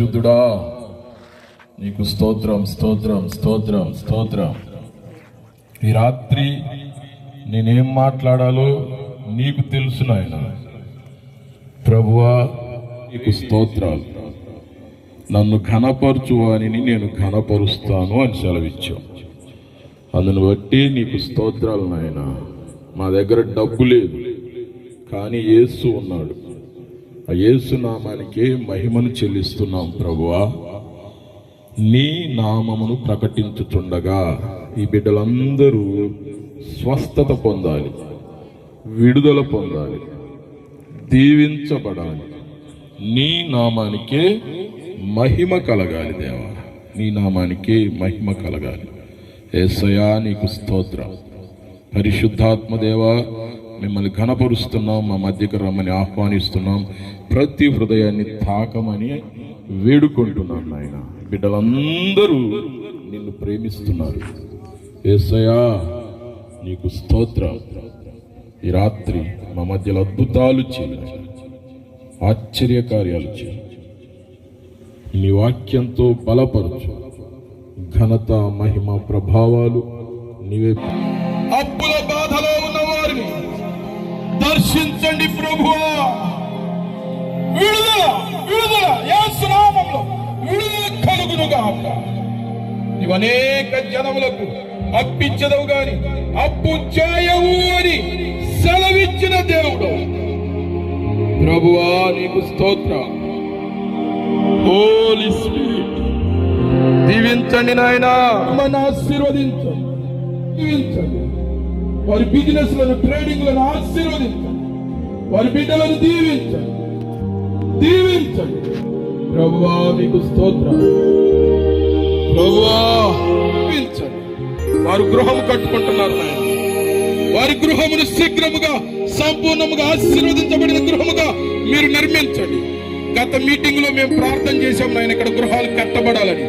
పరిశుద్ధుడా, నీకు స్తోత్రం స్తోత్రం స్తోత్రం స్తోత్రం. ఈ రాత్రి నేనేం మాట్లాడాలో నీకు తెలుసు నాయన. ప్రభువా, నీకు స్తోత్రాలు. నన్ను ఘనపరచు అని నేను ఘనపరుస్తాను అని సెలవిచ్చావు. అందును బట్టి నీకు స్తోత్రాలు నాయన. మా దగ్గర డబ్బు లేదు, కానీ యేసు ఉన్నాడు. ఆ యేసు నామానికే మహిమను చెల్లిస్తున్నాం. ప్రభువా, నీ నామమును ప్రకటించుచుండగా ఈ బిడ్డలందరూ స్వస్థత పొందాలి, విడుదల పొందాలి, దీవించబడాలి. నీ నామానికే మహిమ కలగాలి దేవా, నీ నామానికే మహిమ కలగాలి. యేసయ్యా, నీకు స్తోత్రం. పరిశుద్ధాత్మ దేవా, మిమ్మల్ని ఘనపరుస్తున్నాం, మా మధ్యకు రమ్మని ఆహ్వానిస్తున్నాం. ప్రతి హృదయాన్ని తాకమని వేడుకుంటున్నాను నాయన. బిడ్డలందరూ నిన్ను ప్రేమిస్తున్నారు. యేసయ్యా, నీకు స్తోత్రం. ఈ రాత్రి మా మధ్యలో అద్భుతాలు చేయాలి, ఆశ్చర్యకార్యాలు చేయాలి. నీ వాక్యంతో బలపరచు. ఘనత, మహిమ, ప్రభావాలు నీవే. అప్పుల బాధలో ఉన్న వారిని దర్శించండి ప్రభువా. విడుదల విడుదల యేసు నామములో విడుదల కలుగునుగాక. నీవు అనేక జనములకు అప్పిచ్చదవు గాని అప్పు చేయవు అని సెలవిచ్చిన దేవుడు. ప్రభువా, నీకు స్తోత్రం. హోలీ స్పిరిట్, దీవించండి నాయన. మన ఆశీర్వదించండి, దీవించండి. వారి బిజినెస్ లను, ట్రేడింగ్ లను ఆశీర్వదించండి. వారి బిడ్డలను దీవించండి, దీవించండి. ప్రభువా, నీకు స్తోత్రం. ప్రభువా, దీవించండి. వారు గృహం కట్టుకుంటున్నారు నాయన. వారి గృహమును శీఘ్రముగా సంపూర్ణముగా ఆశీర్వదించబడిన గృహముగా మీరు నిర్మించండి. గత మీటింగ్ లో మేము ప్రార్థన చేశాం నాయన, ఇక్కడ గృహాలు కట్టబడాలని.